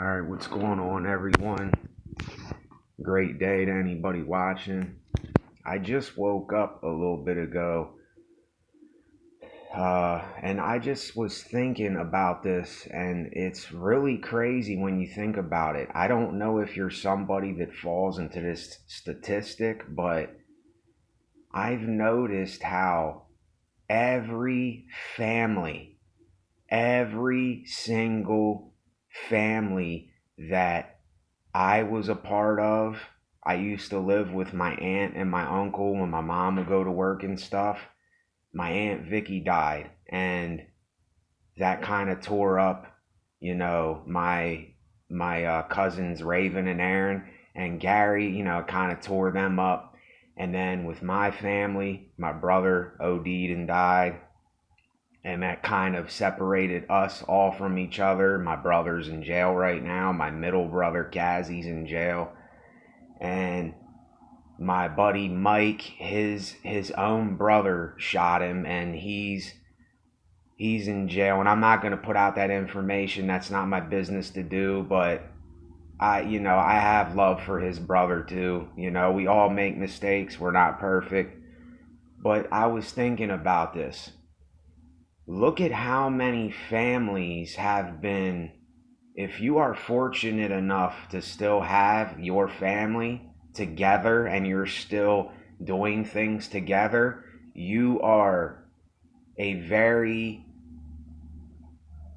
All right, what's going on, everyone? Great day to anybody watching. I just woke up a little bit ago, and I just was thinking about this, and it's really crazy when you think about it. I don't know if you're somebody that falls into this statistic, but I've noticed how every family, every single family that I was a part of. I used to live with my aunt and my uncle when my mom would go to work and stuff. My aunt Vicky died, and that kind of tore up, my cousins Raven and Aaron and Gary. Kind of tore them up. And then with my family, my brother OD'd and died, and that kind of separated us all from each other. My brother's in jail right now. My middle brother Gazzy's in jail, and my buddy Mike, his own brother shot him, and he's in jail. And I'm not going to put out that information. That's not my business to do, but I have love for his brother too. We all make mistakes. We're not perfect. But I was thinking about this. Look at how many families have been, if you are fortunate enough to still have your family together and you're still doing things together, you are a very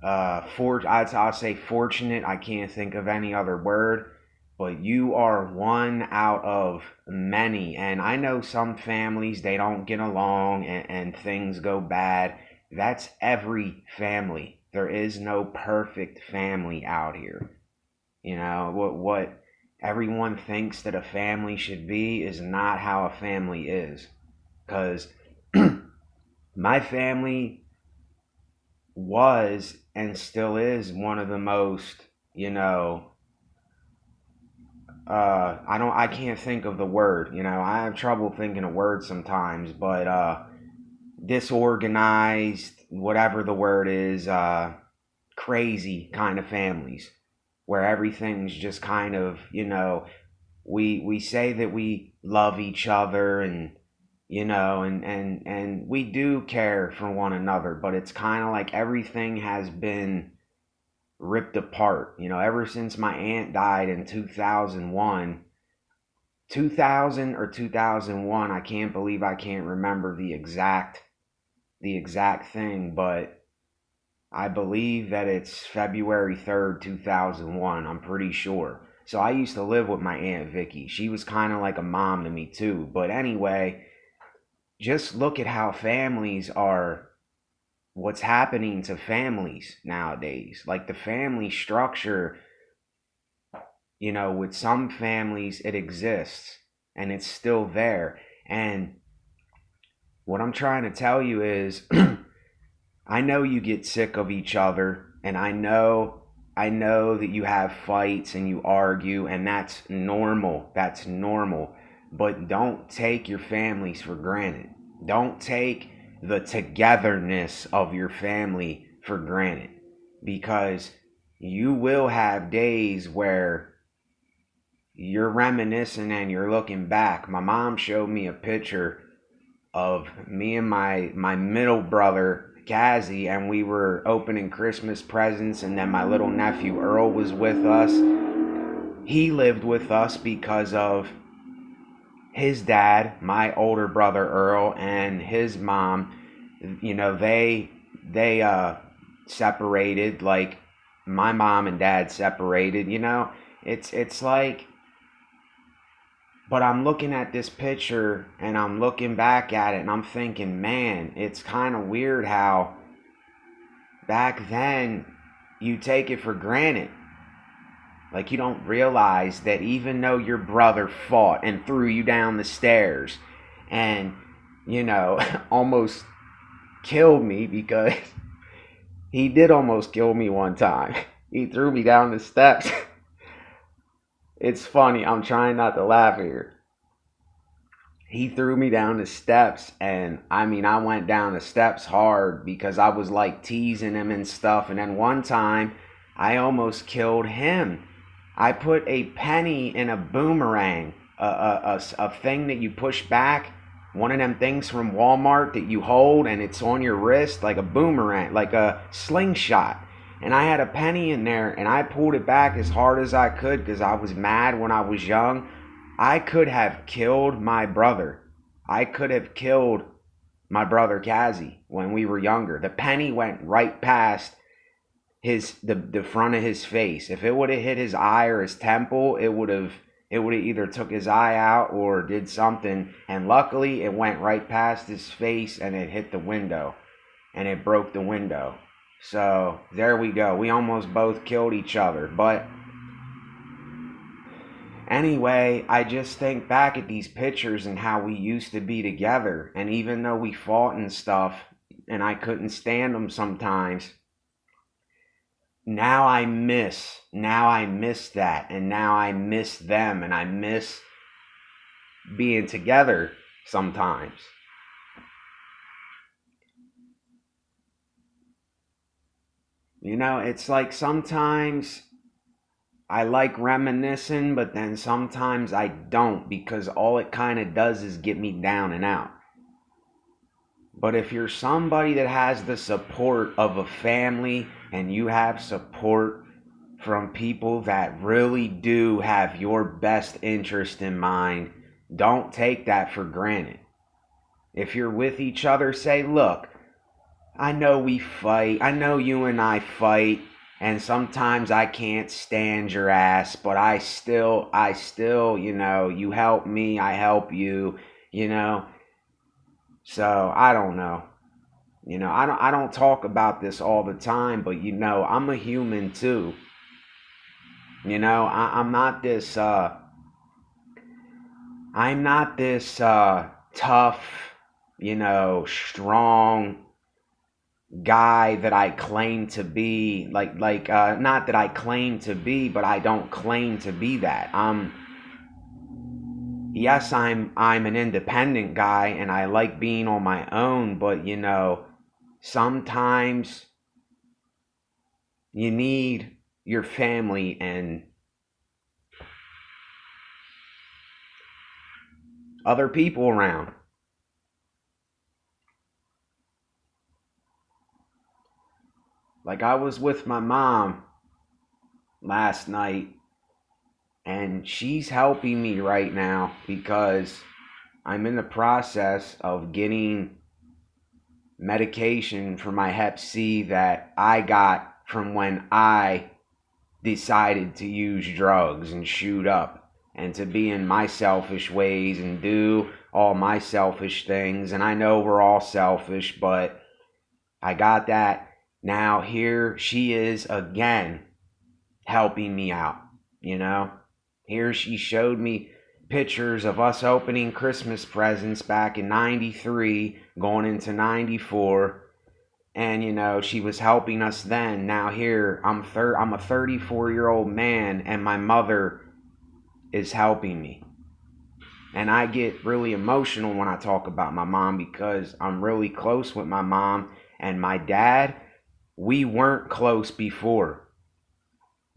I'll say fortunate. I can't think of any other word, but you are one out of many. And I know some families, they don't get along, and things go bad. That's every family. There is no perfect family out here. What everyone thinks that a family should be is not how a family is. Because my family was and still is one of the most, I can't think of the word. I have trouble thinking of words sometimes, but disorganized, whatever the word is, crazy kind of families where everything's just kind of, we say that we love each other, and and we do care for one another, but it's kind of like everything has been ripped apart. Ever since my aunt died in 2000 or 2001. I can't believe I can't remember the exact thing, but I believe that it's February 3rd, 2001. I'm pretty sure. So I used to live with my Aunt Vicky. She was kind of like a mom to me too. But anyway, just look at how families are, what's happening to families nowadays. Like the family structure, with some families it exists and it's still there. And what I'm trying to tell you is I know you get sick of each other, and I know that you have fights and you argue, and that's normal. That's normal. But don't take your families for granted. Don't take the togetherness of your family for granted, because you will have days where you're reminiscing and you're looking back. My mom showed me a picture of me and my middle brother Gazzy, and we were opening Christmas presents, and then my little nephew Earl was with us. He lived with us because of his dad, my older brother Earl, and his mom. They separated, like my mom and dad separated. It's like, but I'm looking at this picture and I'm looking back at it and I'm thinking, man, it's kind of weird how back then you take it for granted. Like you don't realize that even though your brother fought and threw you down the stairs and, almost killed me, because he did almost kill me one time. He threw me down the steps. It's funny. I'm trying not to laugh here. He threw me down the steps, and I mean, I went down the steps hard because I was like teasing him and stuff. And then one time I almost killed him. I put a penny in a boomerang, a thing that you push back, one of them things from Walmart that you hold and it's on your wrist like a boomerang, like a slingshot. And I had a penny in there and I pulled it back as hard as I could because I was mad when I was young. I could have killed my brother. I could have killed my brother Kazi when we were younger. The penny went right past the front of his face. If it would have hit his eye or his temple, it would have either took his eye out or did something. And luckily, it went right past his face and it hit the window, and it broke the window. So there we go. We almost both killed each other. But anyway, I just think back at these pictures and how we used to be together. And even though we fought and stuff, and I couldn't stand them sometimes, now I miss that, and now I miss them, and I miss being together sometimes. You know, it's like sometimes I like reminiscing, but then sometimes I don't, because all it kind of does is get me down and out. But if you're somebody that has the support of a family and you have support from people that really do have your best interest in mind, don't take that for granted. If you're with each other, say, look, I know we fight. I know you and I fight. And sometimes I can't stand your ass, but I still, you know, you help me, I help you, you know. So I don't know. You know, I don't talk about this all the time, but you know, I'm a human too. You know, I'm not this tough, you know, strong guy that I claim to be. Not that I claim to be, but I don't claim to be that. Yes, I'm an independent guy and I like being on my own, but you know, sometimes you need your family and other people around. Like I was with my mom last night and she's helping me right now because I'm in the process of getting medication for my hep C that I got from when I decided to use drugs and shoot up and to be in my selfish ways and do all my selfish things. And I know we're all selfish, but I got that. Now here she is again helping me out, you know. Here she showed me pictures of us opening Christmas presents back in 93, going into 94. And, you know, she was helping us then. Now here, I'm a 34-year-old man, and my mother is helping me. And I get really emotional when I talk about my mom because I'm really close with my mom. And my dad, we weren't close before,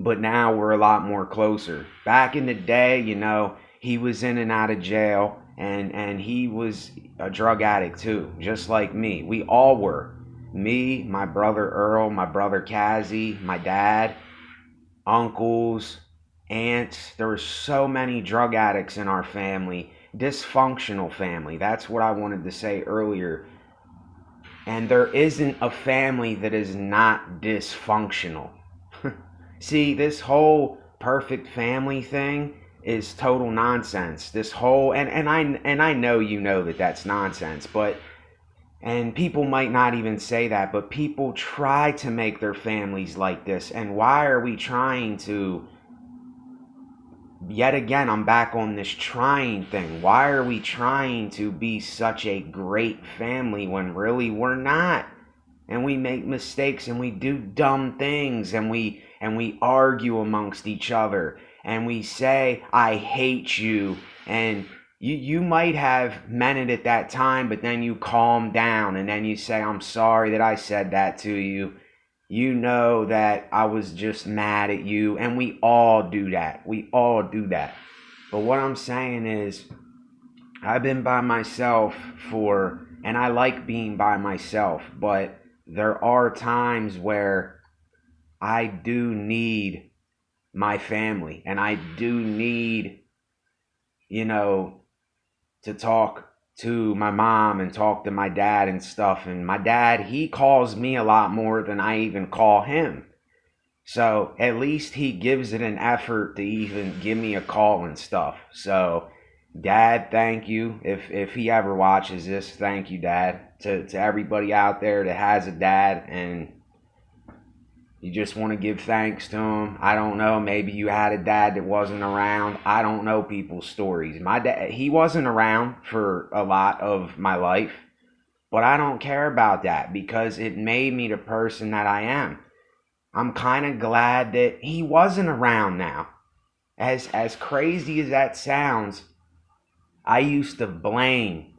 but now we're a lot more closer. Back in the day, you know, he was in and out of jail, and he was a drug addict too, just like me. We all were. Me, my brother Earl, my brother Kazi, my dad, uncles, aunts. There were so many drug addicts in our family. Dysfunctional family. That's what I wanted to say earlier. And there isn't a family that is not dysfunctional. See, this whole perfect family thing is total nonsense. This whole and I know you know that that's nonsense, but and people might not even say that, but people try to make their families like this. And why are we trying to? Yet again, I'm back on this trying thing. Why are we trying to be such a great family when really we're not? And we make mistakes and we do dumb things and we argue amongst each other and we say, I hate you. And you might have meant it at that time, but then you calm down and then you say, I'm sorry that I said that to you. you know that I was just mad at you. And we all do that. We all do that. But what I'm saying is, I've been by myself and I like being by myself, but there are times where I do need my family and I do need, you know, to talk to my mom and talk to my dad and stuff. And my dad, he calls me a lot more than I even call him. So at least he gives it an effort to even give me a call and stuff. So Dad, thank you. If he ever watches this, thank you, Dad. To everybody out there that has a dad and you just want to give thanks to him. I don't know, maybe you had a dad that wasn't around. I don't know people's stories. My dad, he wasn't around for a lot of my life, but I don't care about that because it made me the person that I am. I'm kind of glad that he wasn't around now. As crazy as that sounds, I used to blame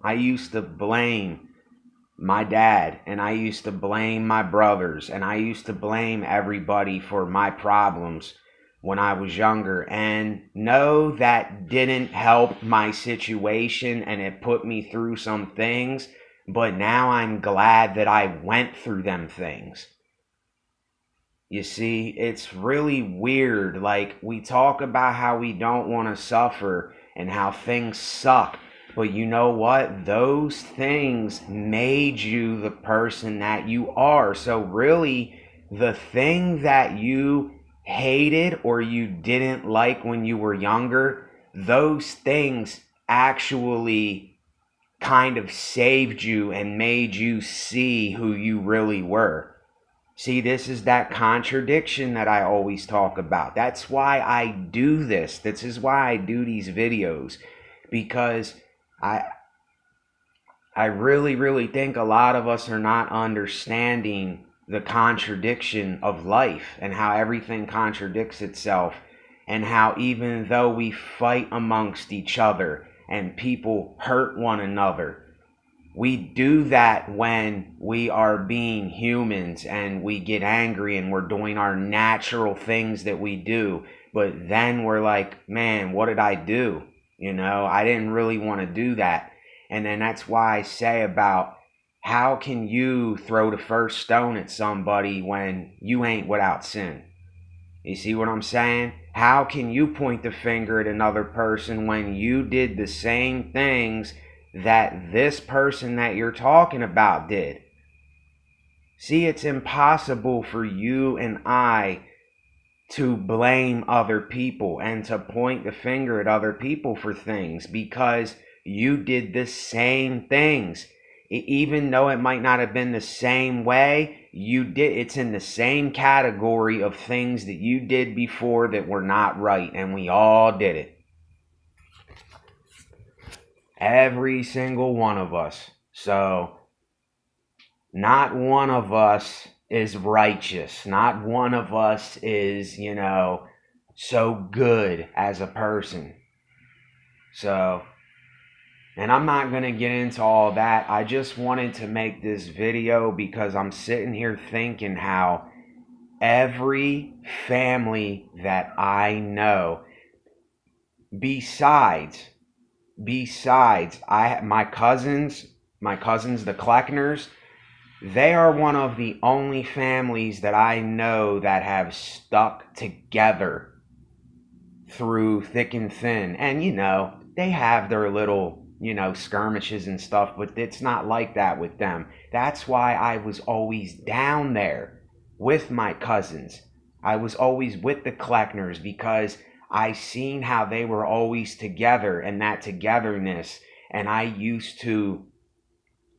my dad, and I used to blame my brothers, and I used to blame everybody for my problems when I was younger. And no, that didn't help my situation, and it put me through some things, but now I'm glad that I went through them things. You see, it's really weird. Like, we talk about how we don't want to suffer and how things suck. But you know what? Those things made you the person that you are. So really, the thing that you hated or you didn't like when you were younger, those things actually kind of saved you and made you see who you really were. See, this is that contradiction that I always talk about. That's why I do this. This is why I do these videos. Because I really, really think a lot of us are not understanding the contradiction of life and how everything contradicts itself, and how even though we fight amongst each other and people hurt one another, we do that when we are being humans and we get angry and we're doing our natural things that we do. But then we're like, man, what did I do? I didn't really want to do that. And then that's why I say about how can you throw the first stone at somebody when you ain't without sin? You see what I'm saying? How can you point the finger at another person when you did the same things that this person that you're talking about did? See, it's impossible for you and I to blame other people and to point the finger at other people for things, because you did the same things. Even though it might not have been the same way, you did. It's in the same category of things that you did before that were not right, and we all did it. Every single one of us. So, not one of us is righteous. Not one of us is, so good as a person. So, and I'm not going to get into all that. I just wanted to make this video because I'm sitting here thinking how every family that I know, besides my cousins, the Kleckners, they are one of the only families that I know that have stuck together through thick and thin. And they have their little skirmishes and stuff, but it's not like that with them. That's why I was always down there with my cousins. I was always with the Kleckners because I seen how they were always together and that togetherness, and I used to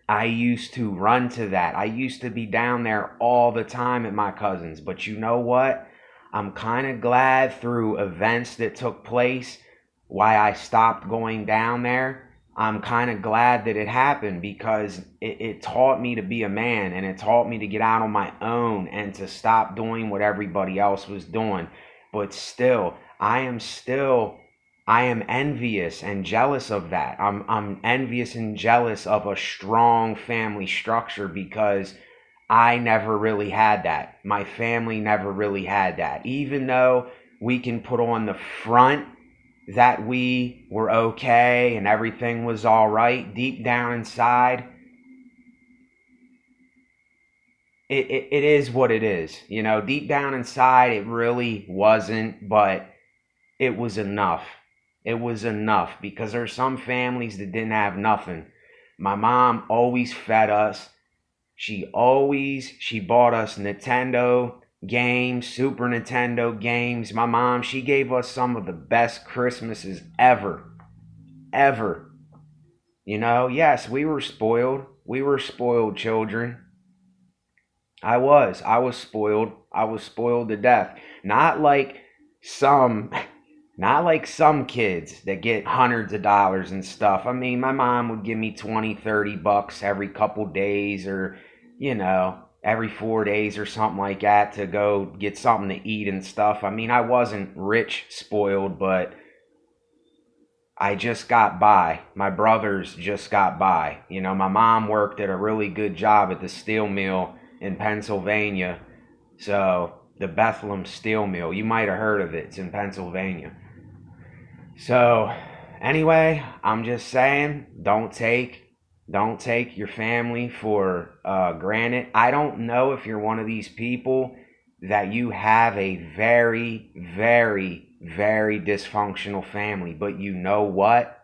run to that. I used to be down there all the time at my cousins. But you know what? I'm kind of glad through events that took place why I stopped going down there. I'm kind of glad that it happened because it taught me to be a man, and it taught me to get out on my own and to stop doing what everybody else was doing. But still, I am envious and jealous of that. I'm envious and jealous of a strong family structure because I never really had that. My family never really had that. Even though we can put on the front that we were okay and everything was all right, deep down inside, it is what it is. You know, deep down inside, it really wasn't, but it was enough. It was enough because there's some families that didn't have nothing. My mom always fed us. She bought us Nintendo games, Super Nintendo games. My mom, she gave us some of the best Christmases ever. Ever. You know, yes, we were spoiled. We were spoiled children. I was spoiled. I was spoiled to death. Not like some not like some kids that get hundreds of dollars and stuff. I mean, my mom would give me 20, 30 bucks every couple days, or, you know, every 4 days or something like that to go get something to eat and stuff. I mean, I wasn't rich spoiled, but I just got by. My brothers just got by. You know, my mom worked at a really good job at the steel mill in Pennsylvania. So, the Bethlehem Steel Mill, you might have heard of it. It's in Pennsylvania. So, anyway, I'm just saying, don't take your family for granted. I don't know if you're one of these people that you have a very, very, very dysfunctional family, but you know what?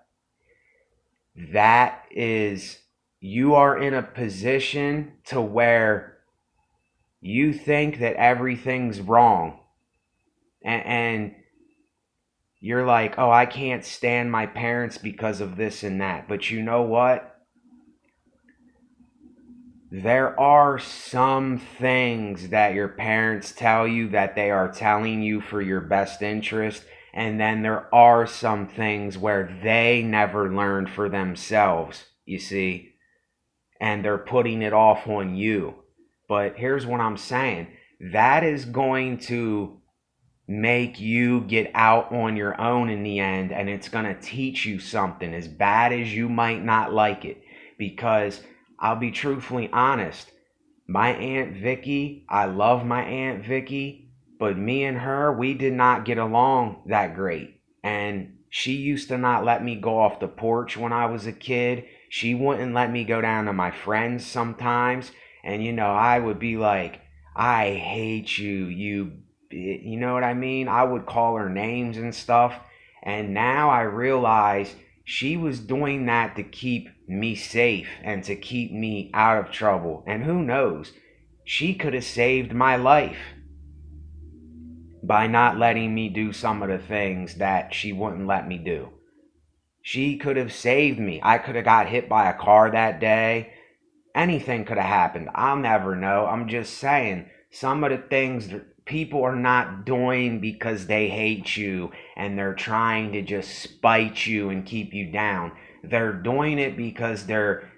That is, you are in a position to where you think that everything's wrong, and you're like, oh, I can't stand my parents because of this and that. But you know what? There are some things that your parents tell you that they are telling you for your best interest. And then there are some things where they never learned for themselves, you see, and they're putting it off on you. But here's what I'm saying. That is going to make you get out on your own in the end, and it's going to teach you something, as bad as you might not like it. Because I'll be truthfully honest, my Aunt Vicky, I love my Aunt Vicky, but me and her, we did not get along that great. And she used to not let me go off the porch when I was a kid. She wouldn't let me go down to my friends sometimes. And, you know, I would be like, I hate you, you know what I mean? I would call her names and stuff. And now I realize she was doing that to keep me safe and to keep me out of trouble. And who knows? She could have saved my life by not letting me do some of the things that she wouldn't let me do. She could have saved me. I could have got hit by a car that day. Anything could have happened. I'll never know. I'm just saying, some of the things people are not doing because they hate you and they're trying to just spite you and keep you down. They're doing it because they're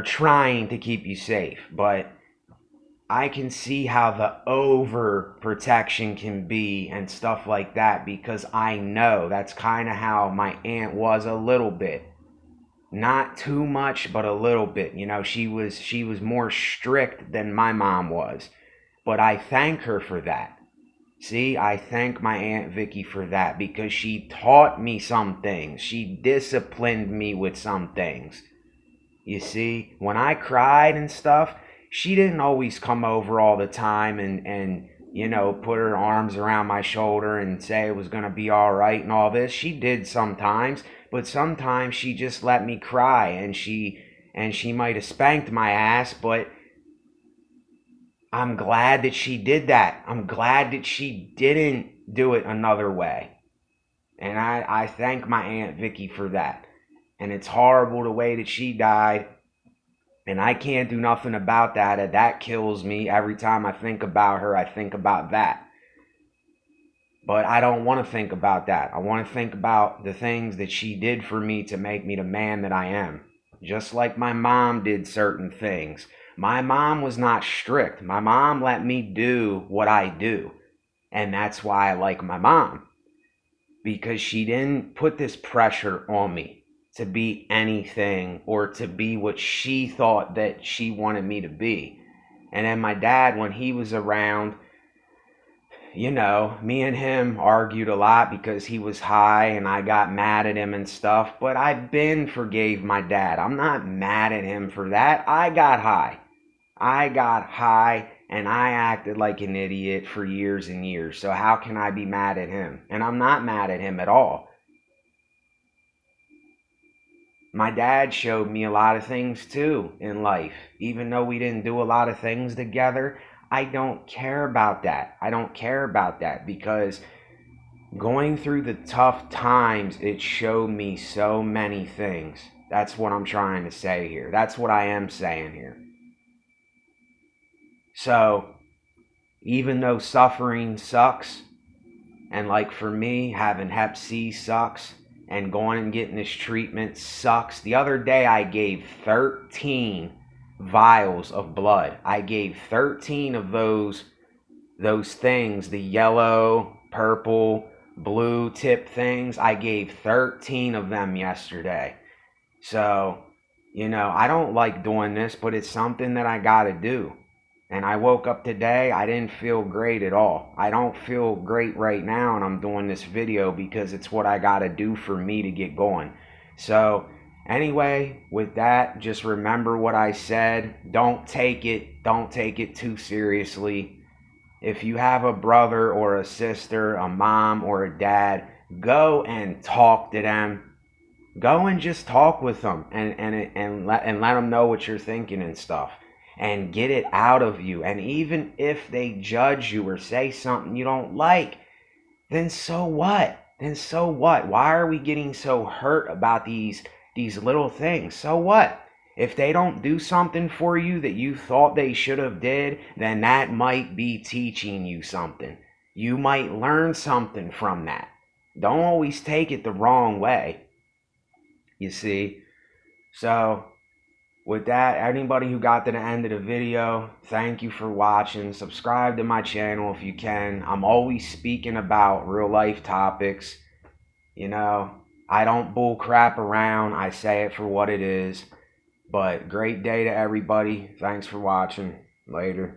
trying to keep you safe. But I can see how the overprotection can be and stuff like that, because I know that's kind of how my aunt was a little bit. Not too much, but a little bit. You know, she was more strict than my mom was. But I thank her for that. See, I thank my Aunt Vicky for that, because she taught me some things. She disciplined me with some things. You see, when I cried and stuff, she didn't always come over all the time and you know, put her arms around my shoulder and say it was going to be all right and all this. She did sometimes, but sometimes she just let me cry, and she might have spanked my ass, but I'm glad that she did that. I'm glad that she didn't do it another way. And I thank my Aunt Vicky for that. And it's horrible the way that she died. And I can't do nothing about that. And that kills me. Every time I think about her, I think about that. But I don't want to think about that. I want to think about the things that she did for me to make me the man that I am. Just like my mom did certain things. My mom was not strict. My mom let me do what I do. And that's why I like my mom. Because she didn't put this pressure on me to be anything or to be what she thought that she wanted me to be. And then my dad, when he was around, me and him argued a lot because he was high and I got mad at him and stuff. But I been forgave my dad. I'm not mad at him for that. I got high. And I acted like an idiot for years and years. So how can I be mad at him? And I'm not mad at him at all. My dad showed me a lot of things too in life. Even though we didn't do a lot of things together, I don't care about that. I don't care about that because going through the tough times, it showed me so many things. That's what I'm trying to say here. That's what I am saying here. So, even though suffering sucks, and like for me, having Hep C sucks, and going and getting this treatment sucks. The other day I gave 13 vials of blood. I gave 13 of those things, the yellow, purple, blue tip things. I gave 13 of them yesterday. So, I don't like doing this, but it's something that I gotta do. And I woke up today, I didn't feel great at all. I don't feel great right now, and I'm doing this video because it's what I gotta do for me to get going. So, anyway, with that, just remember what I said. Don't take it too seriously. If you have a brother or a sister, a mom or a dad, go and talk to them. Go and just talk with them and let them know what you're thinking and stuff. And get it out of you. And even if they judge you or say something you don't like, then so what? Why are we getting so hurt about these little things? So what? If they don't do something for you that you thought they should have did, then that might be teaching you something. You might learn something from that. Don't always take it the wrong way. You see? So, with that, anybody who got to the end of the video, thank you for watching. Subscribe to my channel if you can. I'm always speaking about real life topics. I don't bull crap around. I say it for what it is. But great day to everybody. Thanks for watching. Later.